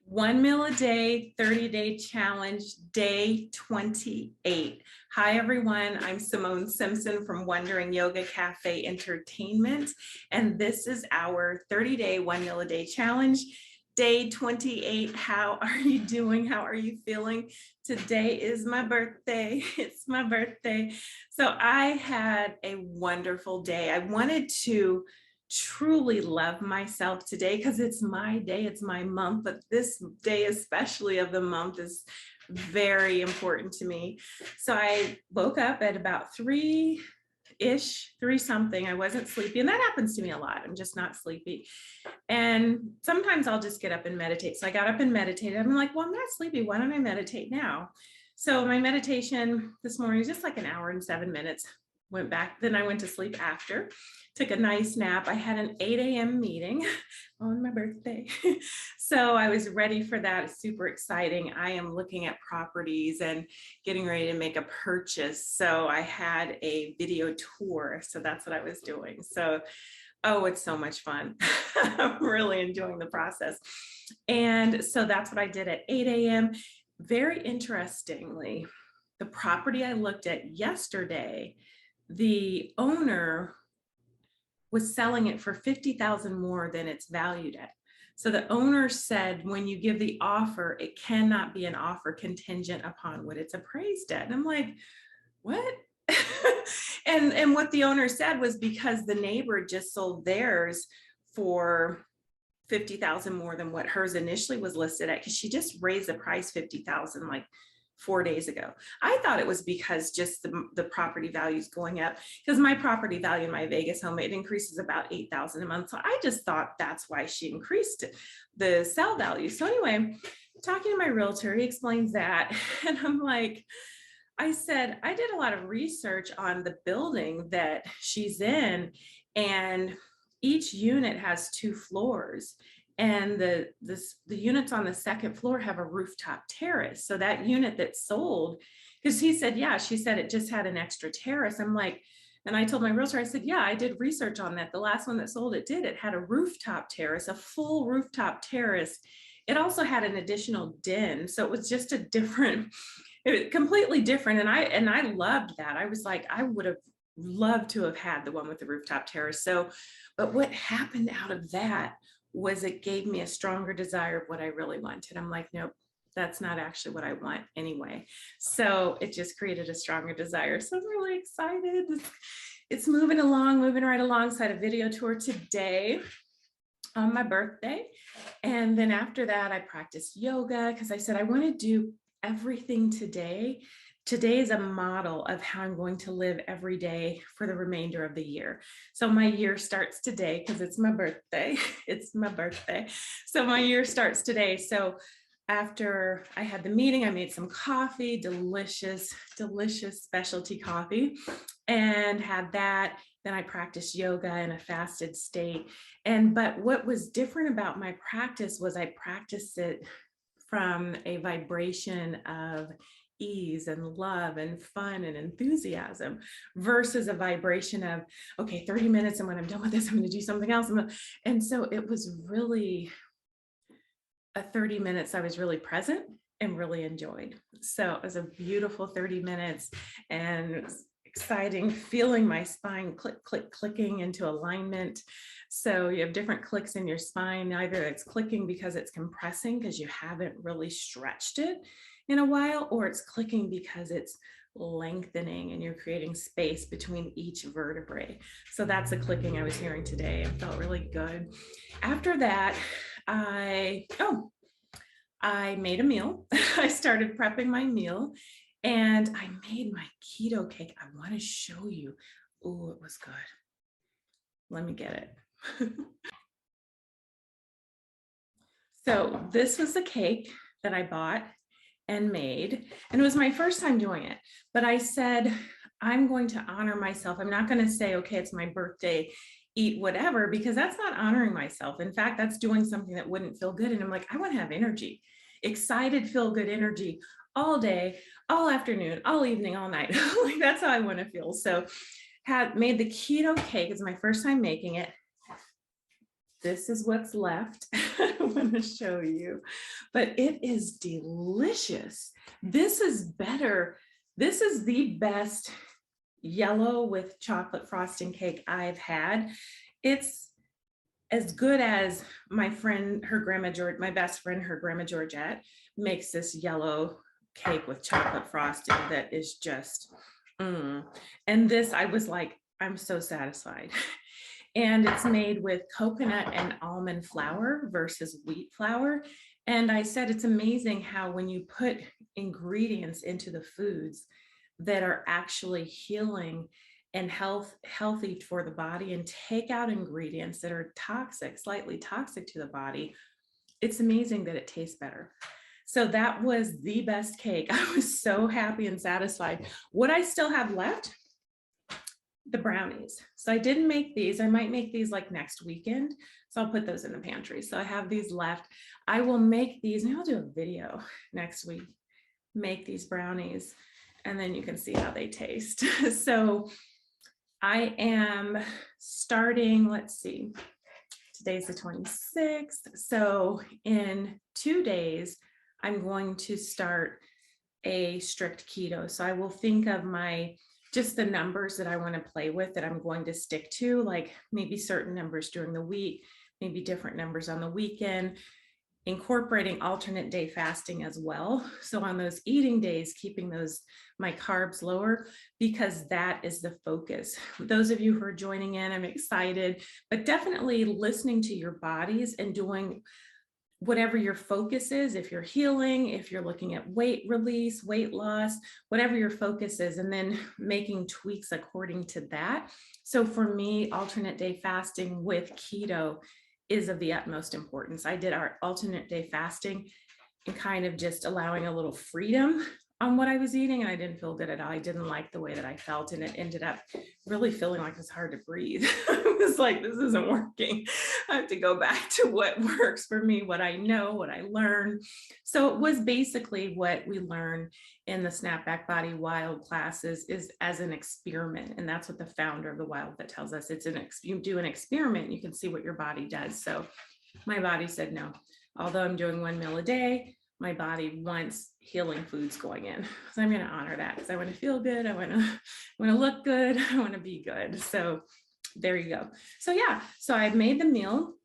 1 meal a day, 30-day challenge, day 28. Hi, everyone. I'm Simone Simpson from Wondering Yoga Cafe Entertainment, and this is our 30-day 1 meal a day challenge, day 28. How are you doing? How are you feeling? Today is my birthday. It's my birthday. So I had a wonderful day. I wanted to truly love myself today because it's my day, it's my month, but this day especially of the month is very important to me. So I woke up at about 3-ish, 3 something. I wasn't sleepy, and that happens to me a lot. I'm just not sleepy. And sometimes I'll just get up and meditate. So I got up and meditated. I'm like, well, I'm not sleepy. Why don't I meditate now? So my meditation this morning was just like an hour and 7 minutes. Went back, then I went to sleep after, took a nice nap. I had an 8 a.m. meeting on my birthday. So I was ready for that. It's super exciting. I am looking at properties and getting ready to make a purchase. So I had a video tour. So that's what I was doing. So, oh, it's so much fun. I'm really enjoying the process. And so that's what I did at 8 a.m. Very interestingly, the property I looked at yesterday, the owner was selling it for $50,000 more than it's valued at. So the owner said, when you give the offer, it cannot be an offer contingent upon what it's appraised at. And I'm like, what? and what the owner said was because the neighbor just sold theirs for $50,000 more than what hers initially was listed at, because she just raised the price $50,000 like 4 days ago. I thought it was because just the property value is going up, because my property value in my Vegas home, it increases about $8,000 a month. So I just thought that's why she increased the sell value. So anyway, talking to my realtor, he explains that. And I'm like, I said, I did a lot of research on the building that she's in, and each unit has 2 floors. And the units on the second floor have a rooftop terrace. So that unit that sold, because he said, yeah, she said it just had an extra terrace. I'm like, and I told my realtor, I said, yeah, I did research on that. The last one that sold, it had a rooftop terrace, a full rooftop terrace. It also had an additional den. So it was just a different, it was completely different. And I loved that. I was like, I would have loved to have had the one with the rooftop terrace. So, but what happened out of that was it gave me a stronger desire of what I really wanted. I'm like, nope, that's not actually what I want anyway. So it just created a stronger desire. So I'm really excited. It's moving right along. So I had a video tour today on my birthday. And then after that, I practiced yoga because I said I want to do everything today. Today is a model of how I'm going to live every day for the remainder of the year. So my year starts today because it's my birthday. It's my birthday. So my year starts today. So after I had the meeting, I made some coffee, delicious, delicious specialty coffee, and had that. Then I practiced yoga in a fasted state. But what was different about my practice was I practiced it from a vibration of ease and love and fun and enthusiasm versus a vibration of, okay, 30 minutes, and when I'm done with this, I'm going to do something else. And so it was really a 30 minutes I was really present and really enjoyed. So it was a beautiful 30 minutes, and it was exciting, feeling my spine clicking into alignment. So you have different clicks in your spine. Either it's clicking because it's compressing because you haven't really stretched it in a while, or it's clicking because it's lengthening and you're creating space between each vertebrae. So that's the clicking I was hearing today. It felt really good. After that, I made a meal. I started prepping my meal, and I made my keto cake. I want to show you. Oh, it was good. Let me get it. So this was the cake that I bought and made, and it was my first time doing it. But I said, I'm going to honor myself. I'm not going to say, okay, it's my birthday, eat whatever, because that's not honoring myself. In fact, that's doing something that wouldn't feel good. And I'm like, I want to have energy, excited, feel good energy all day, all afternoon, all evening, all night. Like, that's how I want to feel. So made the keto cake. It's my first time making it. this is what's left. I want to show you, but it is delicious. This is better. This is the best yellow with chocolate frosting cake I've had. It's as good as my friend, her grandma George, my best friend, her grandma Georgette makes this yellow cake with chocolate frosting that is just, and this, I was like, I'm so satisfied. And it's made with coconut and almond flour versus wheat flour. And I said, it's amazing how when you put ingredients into the foods that are actually healing and healthy for the body and take out ingredients that are toxic, slightly toxic to the body, it's amazing that it tastes better. So that was the best cake. I was so happy and satisfied. What I still have left, the brownies. So I didn't make these. I might make these like next weekend. So I'll put those in the pantry. So I have these left. I will make these, and I'll do a video next week, make these brownies, and then you can see how they taste. So I am starting, let's see, today's the 26th. So in 2 days, I'm going to start a strict keto. So I will think of just the numbers that I want to play with that I'm going to stick to, like maybe certain numbers during the week, maybe different numbers on the weekend, incorporating alternate day fasting as well. So on those eating days, keeping my carbs lower, because that is the focus. Those of you who are joining in, I'm excited, but definitely listening to your bodies and doing whatever your focus is, if you're healing, if you're looking at weight release, weight loss, whatever your focus is, and then making tweaks according to that. So for me, alternate day fasting with keto is of the utmost importance. I did our alternate day fasting and kind of just allowing a little freedom on what I was eating, and I didn't feel good at all. I didn't like the way that I felt, and it ended up really feeling like it was hard to breathe. I was like, this isn't working. I have to go back to what works for me, what I know, what I learned. So it was basically what we learned in the Snapback Body Wild classes is as an experiment. And that's what the founder of the Wild that tells us. You do an experiment, you can see what your body does. So my body said no. Although I'm doing 1 meal a day, my body wants healing foods going in. So I'm going to honor that because I want to feel good. I want to look good. I want to be good. So there you go. So yeah, so I made the meal.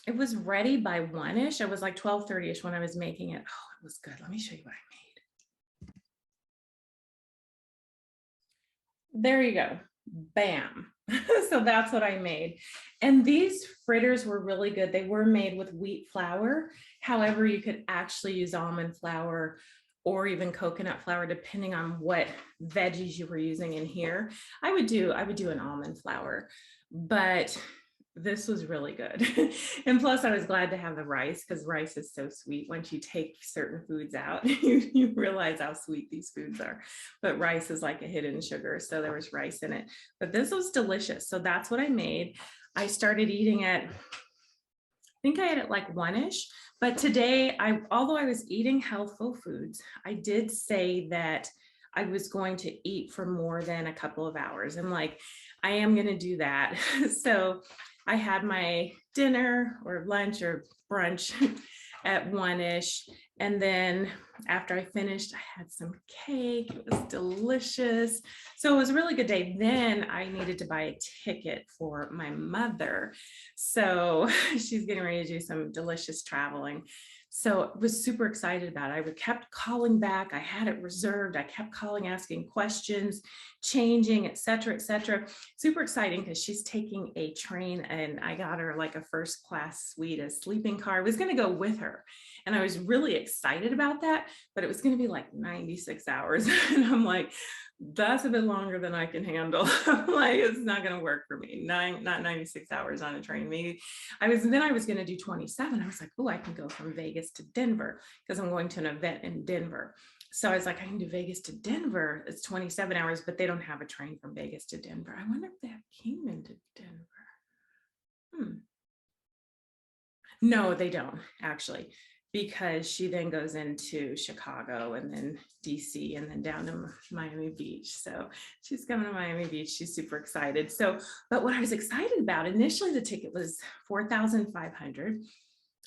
It was ready by 1-ish. It was like 12:30-ish when I was making it. Oh, it was good. Let me show you what I made. There you go. Bam. So that's what I made. And these fritters were really good. They were made with wheat flour. However, you could actually use almond flour or even coconut flour, depending on what veggies you were using in here. I would do an almond flour, but this was really good. And plus I was glad to have the rice because rice is so sweet. Once you take certain foods out, you realize how sweet these foods are. But rice is like a hidden sugar. So there was rice in it, but this was delicious. So that's what I made. I started eating at, I think I had it like 1-ish, but today although I was eating healthful foods, I did say that I was going to eat for more than a couple of hours. And like, I am going to do that. So I had my dinner or lunch or brunch at 1-ish. And then after I finished, I had some cake. It was delicious. So it was a really good day. Then I needed to buy a ticket for my mother. So she's getting ready to do some delicious traveling. So I was super excited about it. I kept calling back. I had it reserved. I kept calling, asking questions, changing, et cetera, et cetera. Super exciting because she's taking a train and I got her like a first class suite, a sleeping car. I was going to go with her. And I was really excited about that, but it was going to be like 96 hours. And I'm like, that's a bit longer than I can handle. Like, it's not going to work for me. Not 96 hours on a train. Maybe I was going to do 27. I was like, oh, I can go from Vegas to Denver because I'm going to an event in Denver. So I was like, I can do Vegas to Denver. It's 27 hours, but they don't have a train from Vegas to Denver. I wonder if they have Kingman to Denver. No, they don't actually. because she then goes into Chicago and then DC and then down to Miami Beach. So she's coming to Miami Beach. She's super excited. So, but what I was excited about, initially the ticket was $4,500.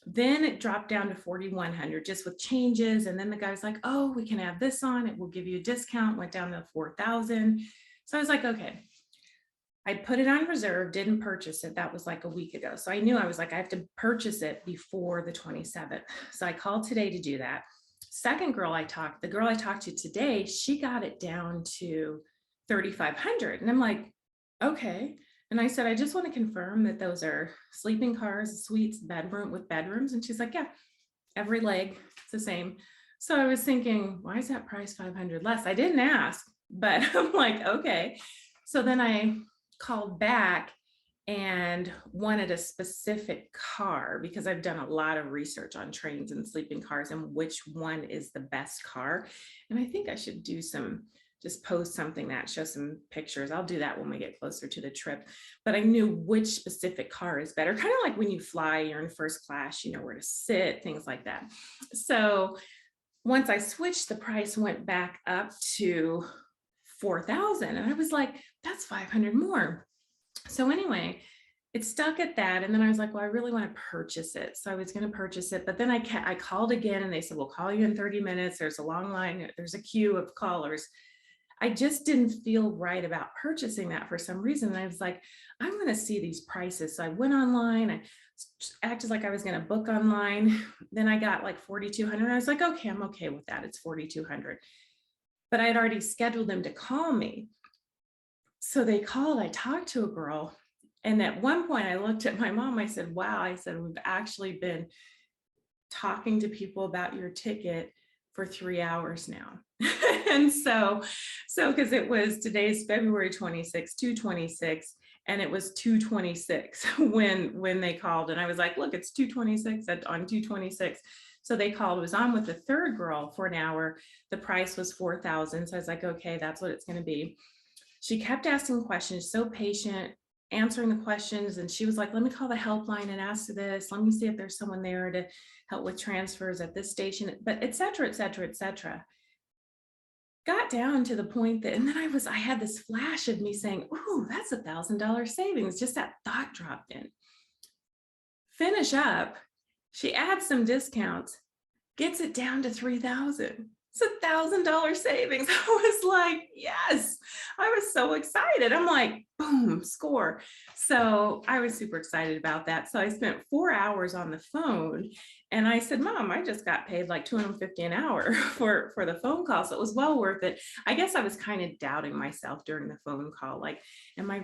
Then it dropped down to $4,100 just with changes. And then the guy's like, oh, we can add this on. It will give you a discount. Went down to $4,000. So I was like, okay. I put it on reserve, didn't purchase it. That was like a week ago. So I knew I was like, I have to purchase it before the 27th. So I called today to do that. The girl I talked to today, she got it down to $3,500. And I'm like, okay. And I said, I just want to confirm that those are sleeping cars, suites, bedrooms. And she's like, yeah, every leg, it's the same. So I was thinking, why is that price $500 less? I didn't ask, but I'm like, okay. So then I called back and wanted a specific car because I've done a lot of research on trains and sleeping cars and which one is the best car. And I think I should do just post something that shows some pictures. I'll do that when we get closer to the trip. But I knew which specific car is better. Kind of like when you fly, you're in first class, you know where to sit, things like that. So once I switched, the price went back up to $4,000. And I was like, that's $500 more. So anyway, it stuck at that. And then I was like, well, I really want to purchase it. So I was going to purchase it. But then I called again and they said, we'll call you in 30 minutes. There's a long line. There's a queue of callers. I just didn't feel right about purchasing that for some reason. And I was like, I'm going to see these prices. So I went online. I acted like I was going to book online. Then I got like $4,200. I was like, okay, I'm okay with that. It's $4,200. But I had already scheduled them to call me. So they called, I talked to a girl. And at one point I looked at my mom, I said, wow, I said, we've actually been talking to people about your ticket for 3 hours now. And so because today's February 26, 2/26, and it was 2/26 when they called. And I was like, look, it's 2/26 on 2/26. So they called, it was on with the third girl for an hour. The price was $4,000. So I was like, okay, that's what it's going to be. She kept asking questions, so patient, answering the questions. And she was like, let me call the helpline and ask this. Let me see if there's someone there to help with transfers at this station, but et cetera, et cetera, et cetera. Got down to the point that, and then I had this flash of me saying, ooh, that's $1,000 savings. Just that thought dropped in. Finish up. She adds some discounts, gets it down to $3,000. It's $1,000 savings. I was like, yes, I was so excited. I'm like, boom, score. So I was super excited about that. So I spent 4 hours on the phone and I said, Mom, I just got paid like $250 an hour for the phone call. So it was well worth it. I guess I was kind of doubting myself during the phone call. Like, am I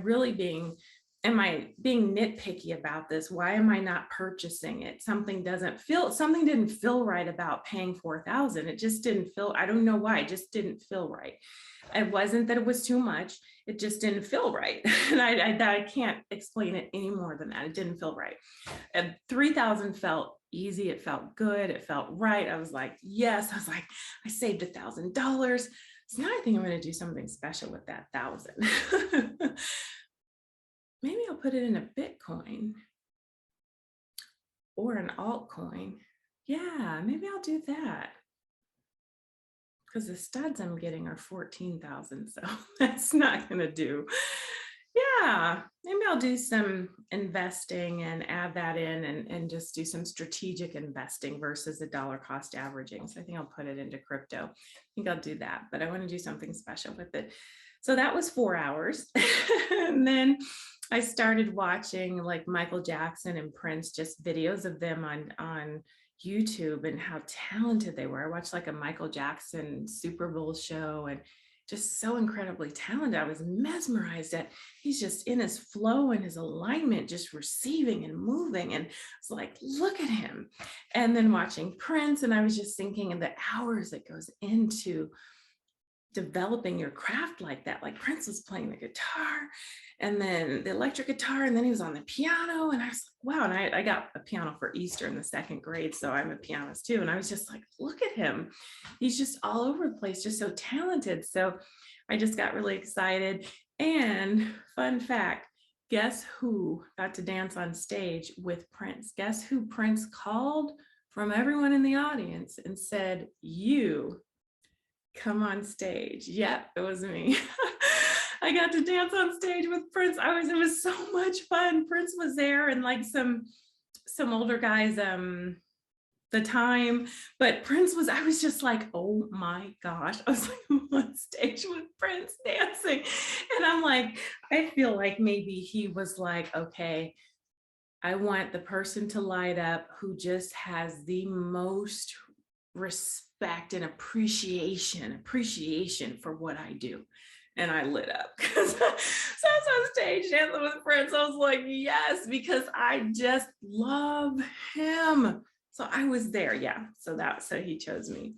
being nitpicky about this? Why am I not purchasing it? Something didn't feel right about paying $4,000. It just didn't feel, I don't know why, it just didn't feel right. It wasn't that it was too much. It just didn't feel right. And I can't explain it any more than that. It didn't feel right. And $3,000 felt easy. It felt good. It felt right. I was like, yes. I was like, I saved $1,000. So now I think I'm going to do something special with that $1,000. Maybe I'll put it in a Bitcoin or an altcoin. Yeah, maybe I'll do that. Because the studs I'm getting are 14,000, so that's not going to do. Yeah, maybe I'll do some investing and add that in and just do some strategic investing versus the dollar cost averaging. So I think I'll put it into crypto. I think I'll do that, but I want to do something special with it. So that was 4 hours. And then I started watching like Michael Jackson and Prince, just videos of them on YouTube and how talented they were. I watched like a Michael Jackson Super Bowl show and just so incredibly talented. I was mesmerized at he's just in his flow and his alignment, just receiving and moving. And it's like, look at him. And then watching Prince, and I was just thinking of the hours that goes into developing your craft like that. Like Prince was playing the guitar and then the electric guitar, and then he was on the piano. And I was like, wow. And I got a piano for Easter in the 2nd grade. So I'm a pianist too. And I was just like, look at him. He's just all over the place, just so talented. So I just got really excited. And fun fact, guess who got to dance on stage with Prince? Guess who Prince called from everyone in the audience and said, "You come on stage." Yep, it was me. I got to dance on stage with Prince. It was so much fun. Prince was there and like some older guys, the time, but I was just like, oh my gosh. I was like, I'm on stage with Prince dancing. And I'm like, I feel like maybe he was like, okay, I want the person to light up who just has the most respect and appreciation for what I do. And I lit up because so I was on stage dancing with Prince. I was like, yes, because I just love him. So I was there. Yeah. So he chose me,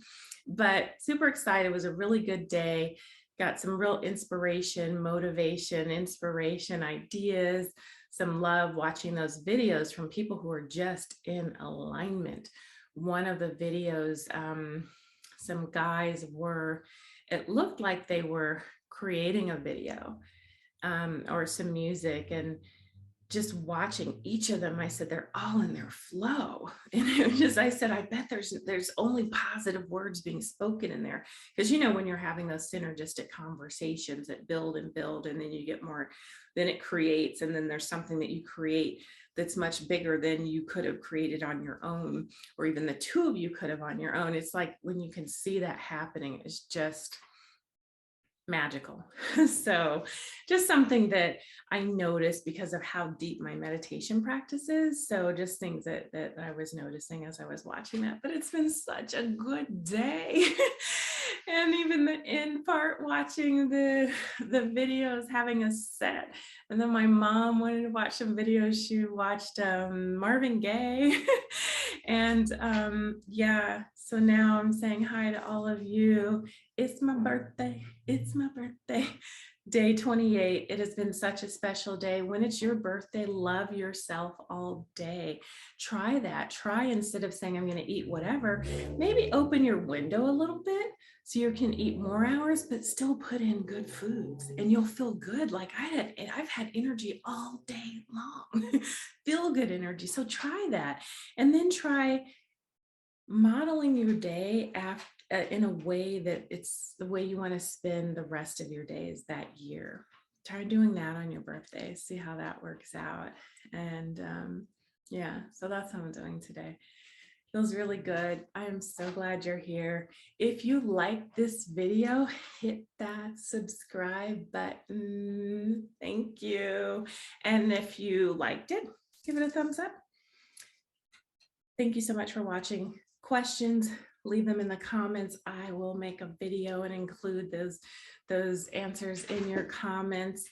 but super excited. It was a really good day. Got some real inspiration, motivation, ideas, some love watching those videos from people who are just in alignment. One of the videos, some guys it looked like they were creating a video or some music, and just watching each of them, I said, they're all in their flow. And it was just, I said, I bet there's only positive words being spoken in there. Because, when you're having those synergistic conversations that build and build, and then you get more, then it creates, and then there's something that you create that's much bigger than you could have created on your own, or even the two of you could have on your own. It's like when you can see that happening, it's just magical. So just something that I noticed because of how deep my meditation practice is. So just things that I was noticing as I was watching that. But it's been such a good day. And even the end part, watching the videos, having a set. And then my mom wanted to watch some videos. She watched Marvin Gaye. And yeah, so now I'm saying hi to all of you. It's my birthday. It's my birthday. Day 28. It has been such a special day. When it's your birthday, love yourself all day. Try that. Try, instead of saying I'm going to eat whatever, maybe open your window a little bit so you can eat more hours, but still put in good foods, and you'll feel good. Like I've had energy all day long. Feel good energy. So try that. And then try modeling your day in a way that it's the way you want to spend the rest of your days that year. Try doing that on your birthday. See how that works out. And yeah, so that's how I'm doing today. Feels really good. I am so glad you're here. If you like this video, hit that subscribe button. Thank you. And if you liked it, give it a thumbs up. Thank you so much for watching. Questions, leave them in the comments. I will make a video and include those answers in your comments.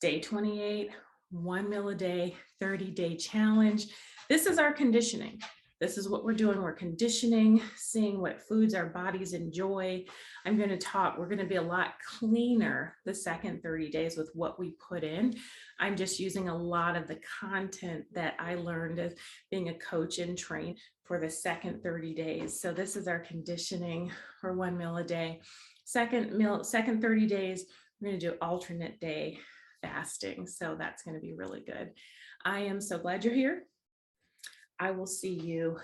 Day 28, 1 meal a day, 30-day challenge. This is our conditioning. This is what we're doing. We're conditioning, seeing what foods our bodies enjoy. We're going to be a lot cleaner the second 30 days with what we put in. I'm just using a lot of the content that I learned as being a coach and trained for the second 30 days. So this is our conditioning for 1 meal a day. Second 30 days, we're going to do alternate day fasting. So that's going to be really good. I am so glad you're here. I will see you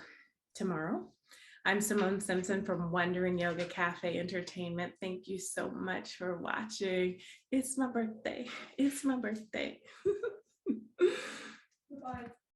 tomorrow. I'm Simone Simpson from Wondering Yoga Cafe Entertainment. Thank you so much for watching. It's my birthday. It's my birthday. Bye.